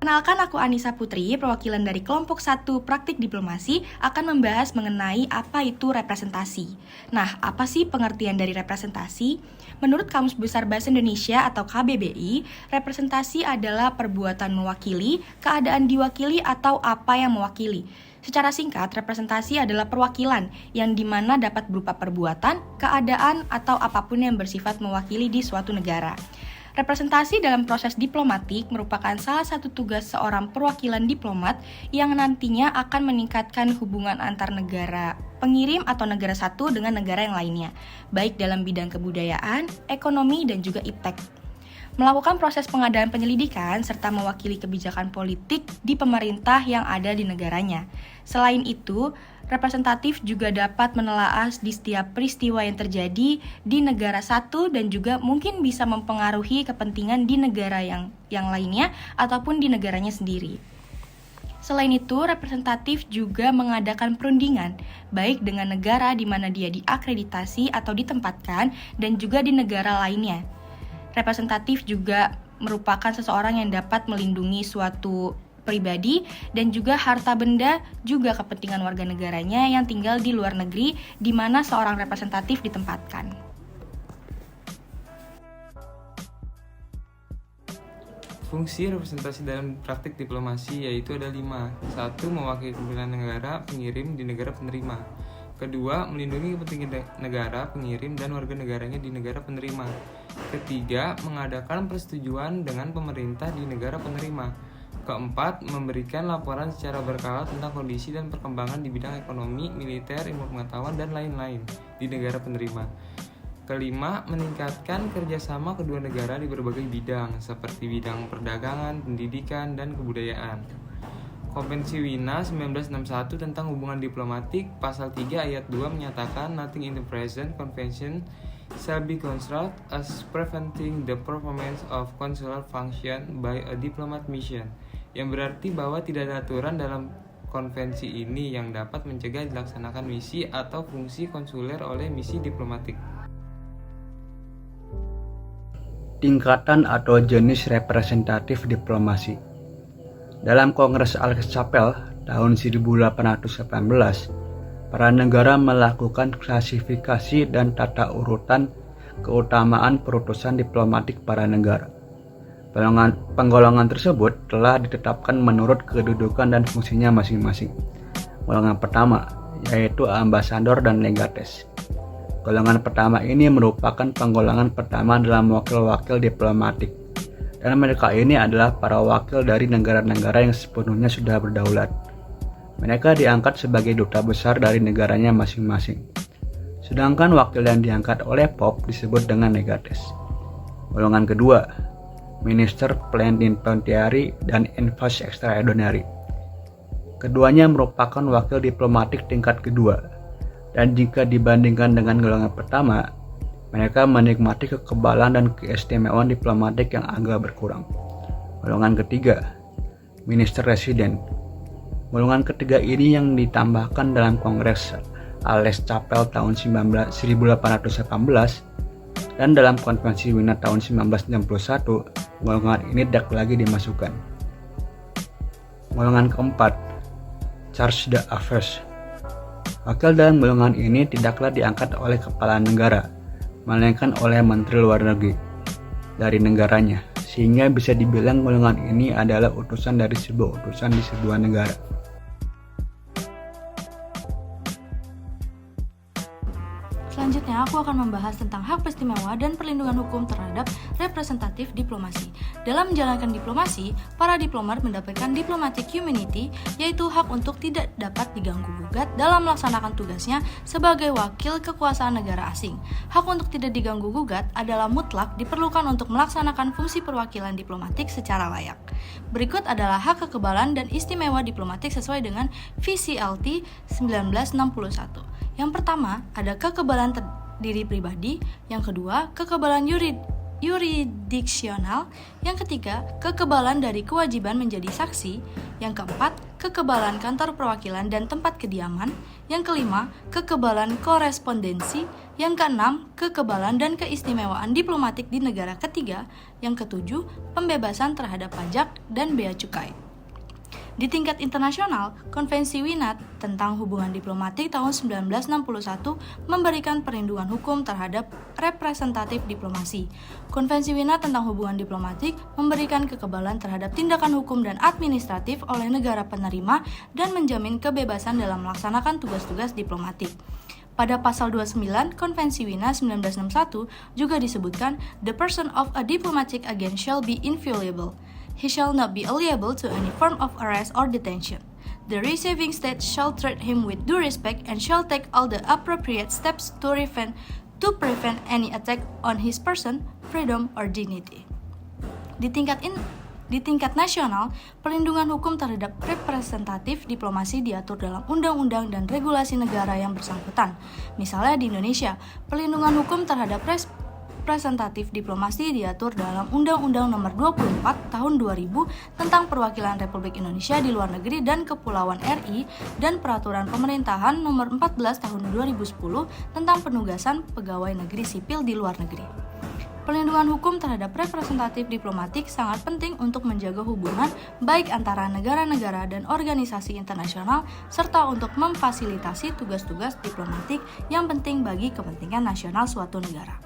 Kenalkan, aku Anissa Putri, perwakilan dari kelompok 1 Praktik Diplomasi, akan membahas mengenai apa itu representasi. Nah, apa sih pengertian dari representasi? Menurut Kamus Besar Bahasa Indonesia atau KBBI, representasi adalah perbuatan mewakili, keadaan diwakili, atau apa yang mewakili. Secara singkat, representasi adalah perwakilan yang dimana dapat berupa perbuatan, keadaan, atau apapun yang bersifat mewakili di suatu negara. Representasi dalam proses diplomatik merupakan salah satu tugas seorang perwakilan diplomat yang nantinya akan meningkatkan hubungan antar negara pengirim atau negara satu dengan negara yang lainnya, baik dalam bidang kebudayaan, ekonomi, dan juga iptek. Melakukan proses pengadaan penyelidikan serta mewakili kebijakan politik di pemerintah yang ada di negaranya. Selain itu, representatif juga dapat menelaah di setiap peristiwa yang terjadi di negara satu dan juga mungkin bisa mempengaruhi kepentingan di negara yang lainnya ataupun di negaranya sendiri. Selain itu, representatif juga mengadakan perundingan, baik dengan negara di mana dia diakreditasi atau ditempatkan dan juga di negara lainnya. Representatif juga merupakan seseorang yang dapat melindungi suatu pribadi dan juga harta benda, juga kepentingan warga negaranya yang tinggal di luar negeri di mana seorang representatif ditempatkan. Fungsi representasi dalam praktik diplomasi yaitu ada 5. 1. Mewakili pimpinan negara pengirim di negara penerima. 2. Melindungi kepentingan negara pengirim dan warga negaranya di negara penerima. 3. Mengadakan persetujuan dengan pemerintah di negara penerima. 4. Memberikan laporan secara berkala tentang kondisi dan perkembangan di bidang ekonomi, militer, ilmu pengetahuan, dan lain-lain di negara penerima. 5. Meningkatkan kerjasama kedua negara di berbagai bidang, seperti bidang perdagangan, pendidikan, dan kebudayaan. Konvensi Wina 1961 tentang hubungan diplomatik, pasal 3 ayat 2 menyatakan nothing in the present convention shall be construed as preventing the performance of consular function by a diplomat mission, yang berarti bahwa tidak ada aturan dalam konvensi ini yang dapat mencegah dilaksanakan misi atau fungsi konsuler oleh misi diplomatik. Tingkatan atau jenis representatif diplomasi. Dalam Kongres Aix-la-Chapelle tahun 1818, para negara melakukan klasifikasi dan tata urutan keutamaan perutusan diplomatik para negara. Penggolongan tersebut telah ditetapkan menurut kedudukan dan fungsinya masing-masing. Golongan pertama yaitu ambasador dan legates. Golongan pertama ini merupakan penggolongan pertama dalam wakil-wakil diplomatik, dan mereka ini adalah para wakil dari negara-negara yang sepenuhnya sudah berdaulat. Mereka diangkat sebagai duta besar dari negaranya masing-masing. Sedangkan wakil yang diangkat oleh Pop disebut dengan legates. Golongan kedua, minister plenipotentiary dan envoys extraordinary. Keduanya merupakan wakil diplomatik tingkat kedua, dan jika dibandingkan dengan golongan pertama, mereka menikmati kekebalan dan keistimewaan diplomatik yang agak berkurang. Golongan ketiga, minister resident. Golongan ketiga ini yang ditambahkan dalam Kongres Aix-la-Chapelle tahun 1818 dan dalam Konvensi Wina tahun 1961, golongan ini tidak lagi dimasukkan. Golongan keempat, charge d'affaires. Wakil dalam golongan ini tidaklah diangkat oleh kepala negara, melainkan oleh Menteri Luar Negeri dari negaranya, sehingga bisa dibilang golongan ini adalah utusan dari sebuah utusan di sebuah negara. Selanjutnya, aku akan membahas tentang hak istimewa dan perlindungan hukum terhadap representatif diplomasi. Dalam menjalankan diplomasi, para diplomat mendapatkan diplomatic immunity, yaitu hak untuk tidak dapat diganggu-gugat dalam melaksanakan tugasnya sebagai wakil kekuasaan negara asing. Hak untuk tidak diganggu-gugat adalah mutlak diperlukan untuk melaksanakan fungsi perwakilan diplomatik secara layak. Berikut adalah hak kekebalan dan istimewa diplomatik sesuai dengan VCLT 1961. Yang pertama, ada kekebalan diri pribadi. Yang kedua, kekebalan yuridiksional. Yang ketiga, kekebalan dari kewajiban menjadi saksi. Yang keempat, kekebalan kantor perwakilan dan tempat kediaman. Yang kelima, kekebalan korespondensi. Yang keenam, kekebalan dan keistimewaan diplomatik di negara ketiga. Yang ketujuh, pembebasan terhadap pajak dan bea cukai. Di tingkat internasional, Konvensi Wiener tentang hubungan diplomatik tahun 1961 memberikan perlindungan hukum terhadap representatif diplomasi. Konvensi Wiener tentang hubungan diplomatik memberikan kekebalan terhadap tindakan hukum dan administratif oleh negara penerima dan menjamin kebebasan dalam melaksanakan tugas-tugas diplomatik. Pada pasal 29 Konvensi Wiener 1961 juga disebutkan, "The person of a diplomatic agent shall be inviolable. He shall not be liable to any form of arrest or detention. The receiving state shall treat him with due respect and shall take all the appropriate steps to prevent any attack on his person, freedom, or dignity." Di tingkat nasional, perlindungan hukum terhadap representatif diplomasi diatur dalam undang-undang dan regulasi negara yang bersangkutan. Misalnya di Indonesia, perlindungan hukum terhadap representatif diplomasi diatur dalam Undang-Undang Nomor 24 Tahun 2000 tentang Perwakilan Republik Indonesia di Luar Negeri dan Kepulauan RI dan Peraturan Pemerintahan Nomor 14 Tahun 2010 tentang Penugasan Pegawai Negeri Sipil di Luar Negeri. Perlindungan hukum terhadap representatif diplomatik sangat penting untuk menjaga hubungan baik antara negara-negara dan organisasi internasional serta untuk memfasilitasi tugas-tugas diplomatik yang penting bagi kepentingan nasional suatu negara.